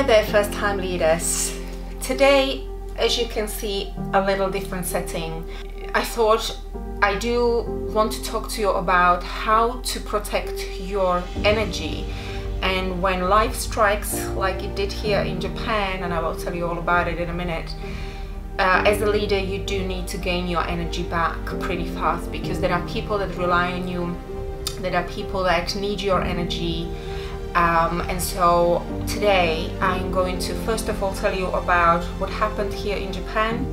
Hi there, first time leaders. Today, as you can see, a little different setting. I thought I do want to talk to you about how to protect your energy, and when life strikes like it did here in Japan, and I will tell you all about it in a minute, as a leader you do need to gain your energy back pretty fast, because there are people that rely on you, there are people that need your energy. And so today I'm going to first of all tell you about what happened here in Japan,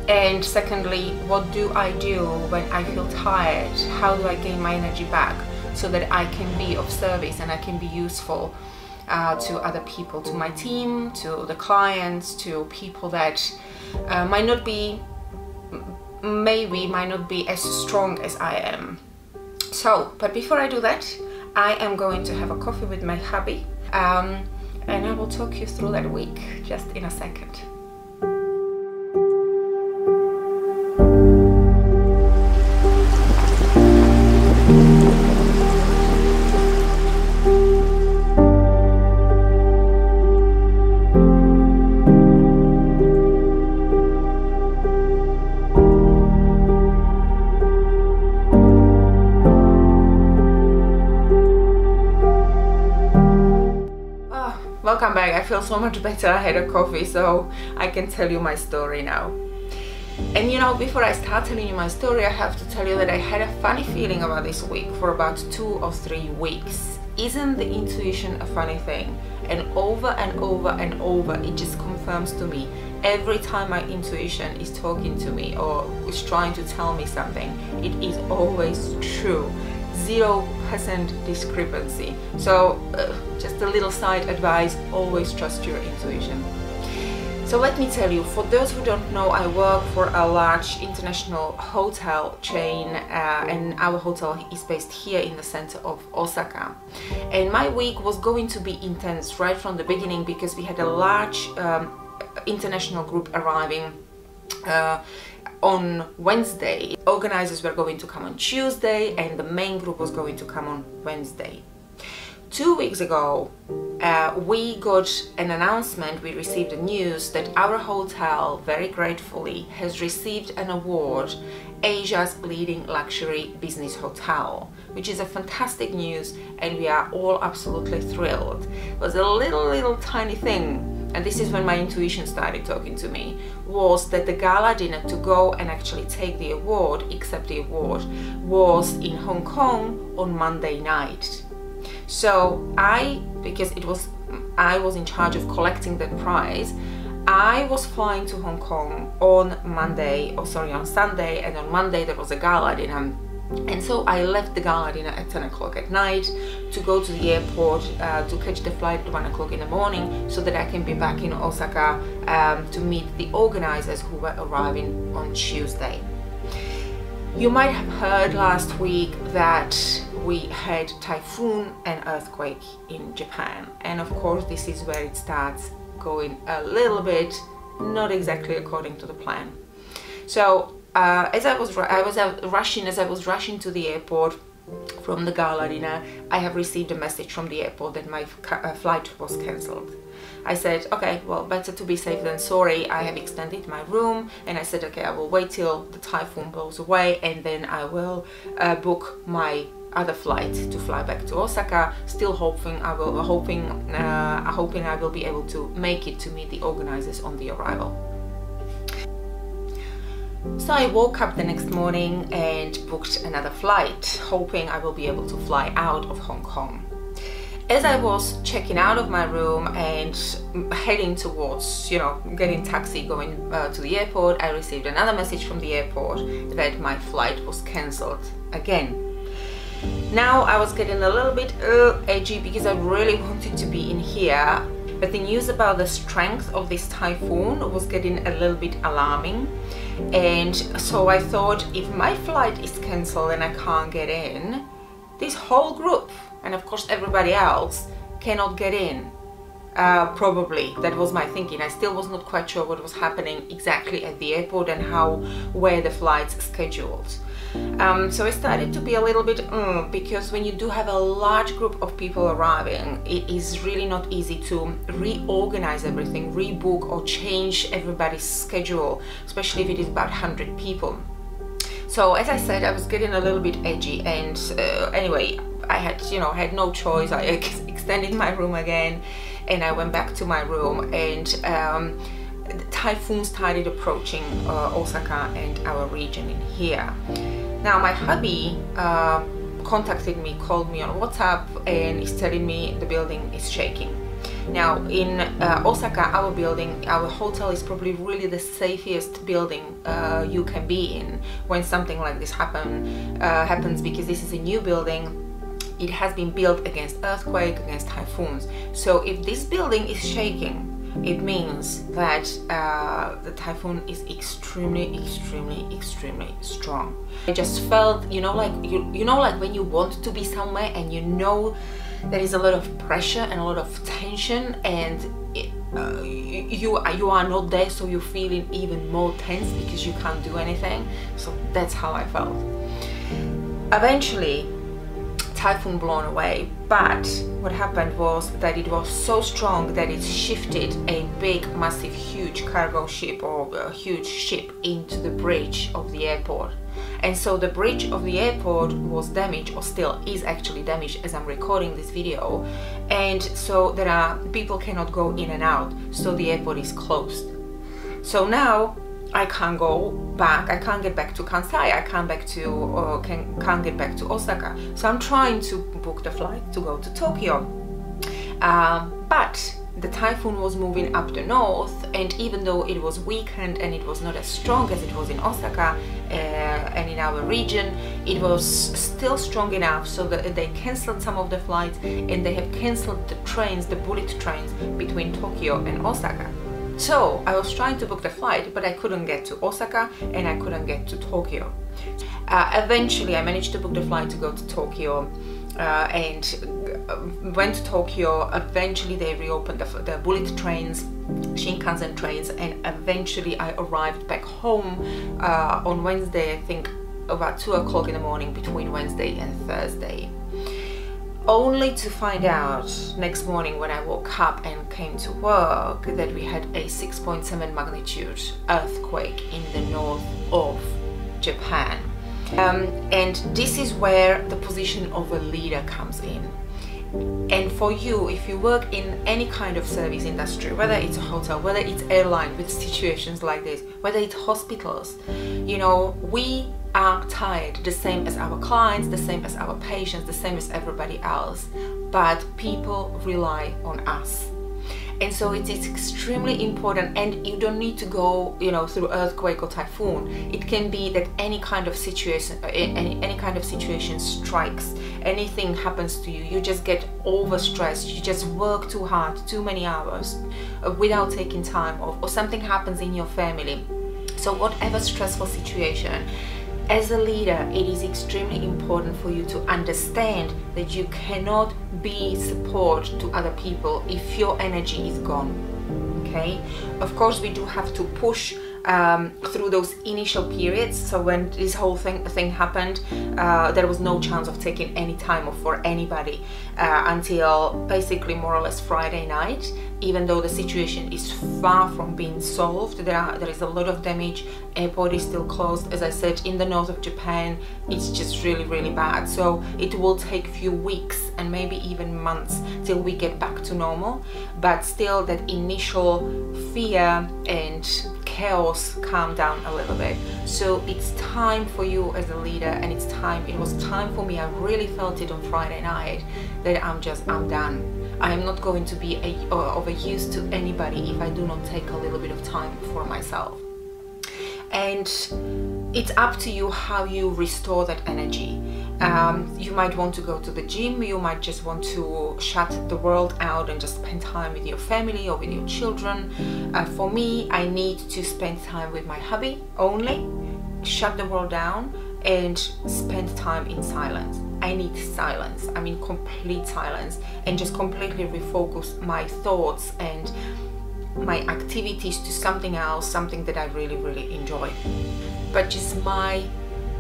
and secondly, what do I do when I feel tired? How do I gain my energy back so that I can be of service and I can be useful to other people, to my team, to the clients, to people that might not be as strong as I am. So, but before I do that, I am going to have a coffee with my hubby, and I will talk you through that week just in a second. Welcome back. I feel so much better. I had a coffee, so I can tell you my story now. And you know, before I start telling you my story, I have to tell you that I had a funny feeling about this week for about 2 or 3 weeks. Isn't the intuition a funny thing? And over and over and over, it just confirms to me every time my intuition is talking to me or is trying to tell me something, it is always true. 0% discrepancy. So just a little side advice, always trust your intuition. So let me tell you, for those who don't know, I work for a large international hotel chain, and our hotel is based here in the center of Osaka. And my week was going to be intense right from the beginning, because we had a large international group arriving on Wednesday. Organizers were going to come on Tuesday, and the main group was going to come on Wednesday. 2 weeks ago, we got an announcement, we received the news that our hotel, very gratefully, has received an award, Asia's leading luxury business hotel, which is a fantastic news, and we are all absolutely thrilled. It was a little tiny thing, and this is when my intuition started talking to me, was that the gala dinner to go and actually take the award, accept the award, was in Hong Kong on Monday night. So because I was in charge of collecting that prize, I was flying to Hong Kong on Sunday, and on Monday there was a gala dinner. And so I left the gala dinner at 10 o'clock at night to go to the airport to catch the flight at 1 o'clock in the morning, so that I can be back in Osaka to meet the organizers who were arriving on Tuesday. You might have heard last week that we had typhoon and earthquake in Japan, and of course this is where it starts going a little bit not exactly according to the plan. So as I was rushing to the airport from the gala dinner, I have received a message from the airport that my flight was cancelled. I said, okay, well, better to be safe than sorry. I have extended my room, and I said, okay, I will wait till the typhoon blows away, and then I will book my other flight to fly back to Osaka, still hoping I will be able to make it to meet the organizers on the arrival. So I woke up the next morning and booked another flight, hoping I will be able to fly out of Hong Kong. As I was checking out of my room and heading towards, getting taxi going to the airport, I received another message from the airport that my flight was cancelled again. Now I was getting a little bit edgy, because I really wanted to be in here, but the news about the strength of this typhoon was getting a little bit alarming. And so I thought, if my flight is cancelled and I can't get in, this whole group, and of course everybody else, cannot get in. Probably that was my thinking. I still was not quite sure what was happening exactly at the airport and how were the flights scheduled. So I started to be a little bit because when you do have a large group of people arriving, it is really not easy to reorganize everything, rebook or change everybody's schedule, especially if it is about 100 people. So as I said, I was getting a little bit edgy, and anyway, I had no choice. I extended my room again, and I went back to my room, and the typhoon started approaching Osaka and our region in here. Now my hubby contacted me, called me on WhatsApp, and is telling me the building is shaking. Now in Osaka, our building, our hotel is probably really the safest building you can be in when something like this happens, because this is a new building. It has been built against earthquake, against typhoons. So if this building is shaking, it means that the typhoon is extremely strong. I just felt, like when you want to be somewhere and there is a lot of pressure and a lot of tension, and you are not there, so you're feeling even more tense because you can't do anything. So that's how I felt. Eventually, typhoon blown away, but what happened was that it was so strong that it shifted a big, massive, huge cargo ship or a huge ship into the bridge of the airport. And so the bridge of the airport was damaged, or still is actually damaged as I'm recording this video, and so people cannot go in and out, so the airport is closed. So now I can't go back, I can't get back to Kansai, I can't get back to Osaka. So I'm trying to book the flight to go to Tokyo. But the typhoon was moving up the north, and even though it was weakened and it was not as strong as it was in Osaka and in our region, it was still strong enough so that they cancelled some of the flights, and they have cancelled the trains, the bullet trains between Tokyo and Osaka. So I was trying to book the flight, but I couldn't get to Osaka and I couldn't get to Tokyo. Eventually I managed to book the flight to go to Tokyo and went to Tokyo. Eventually they reopened the bullet trains, Shinkansen trains, and eventually I arrived back home on Wednesday, I think about 2 o'clock in the morning, between Wednesday and Thursday. Only to find out next morning when I woke up and came to work that we had a 6.7 magnitude earthquake in the north of Japan. And this is where the position of a leader comes in. And for you, if you work in any kind of service industry, whether it's a hotel, whether it's airline with situations like this, whether it's hospitals, we are tired, the same as our clients, the same as our patients, the same as everybody else, but people rely on us. And so it is extremely important, and you don't need to go through earthquake or typhoon. It can be that any kind of situation strikes, anything happens to you, you just get overstressed, you just work too hard, too many hours without taking time off, or something happens in your family. So whatever stressful situation, as a leader, it is extremely important for you to understand that you cannot be support to other people if your energy is gone. Okay, of course we do have to push through those initial periods. So when this whole thing happened, there was no chance of taking any time off for anybody until basically more or less Friday night. Even though the situation is far from being solved, there is a lot of damage, airport is still closed. As I said, in the north of Japan, it's just really bad. So it will take a few weeks and maybe even months till we get back to normal. But still, that initial fear and chaos calm down a little bit. So it's time for you as a leader, and it was time for me. I really felt it on Friday night that I'm done. I am not going to be of a use to anybody if I do not take a little bit of time for myself. And it's up to you how you restore that energy. You might want to go to the gym, you might just want to shut the world out and just spend time with your family or with your children. For me, I need to spend time with my hubby only, shut the world down and spend time in silence. I need silence. I mean complete silence, and just completely refocus my thoughts and my activities to something else, something that I really enjoy. But just my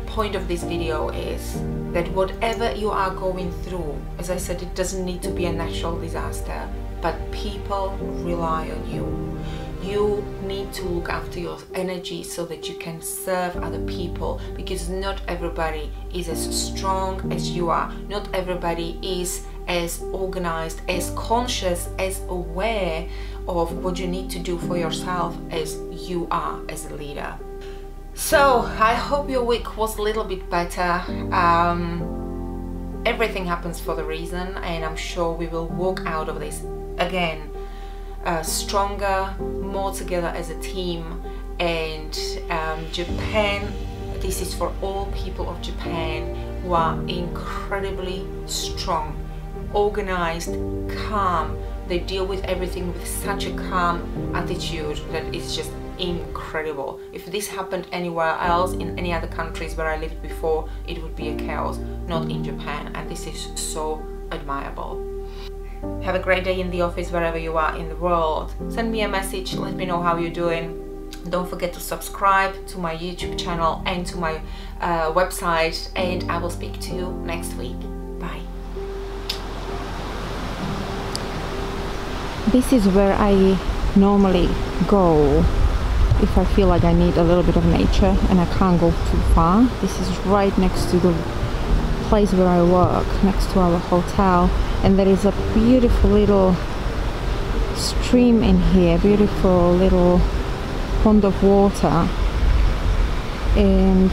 point of this video is that whatever you are going through, as I said, it doesn't need to be a natural disaster, but people rely on you. You need to look after your energy so that you can serve other people, because not everybody is as strong as you are. Not everybody is as organized, as conscious, as aware of what you need to do for yourself as you are as a leader. So I hope your week was a little bit better. Everything happens for the reason, and I'm sure we will walk out of this again stronger, more together as a team. And Japan, this is for all people of Japan who are incredibly strong, organized, calm. They deal with everything with such a calm attitude that it's just incredible. If this happened anywhere else, in any other countries where I lived before, it would be a chaos, not in Japan, and this is so admirable. Have a great day in the office wherever you are in the world. Send me a message, let me know how you're doing. Don't forget to subscribe to my YouTube channel and to my website, and I will speak to you next week. Bye. This is where I normally go if I feel like I need a little bit of nature and I can't go too far. This is right next to the place where I work, next to our hotel, and there is a beautiful little stream in here, beautiful little pond of water, and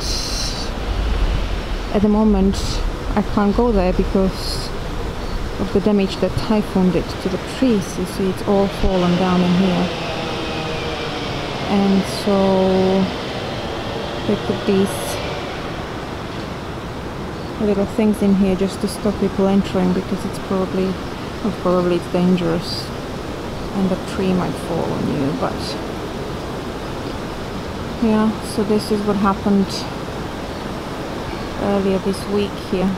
at the moment I can't go there because of the damage that typhoon did to the trees. You see, it's all fallen down in here, and so they put these little things in here just to stop people entering, because it's probably it's dangerous and the tree might fall on you. But yeah, so this is what happened earlier this week here.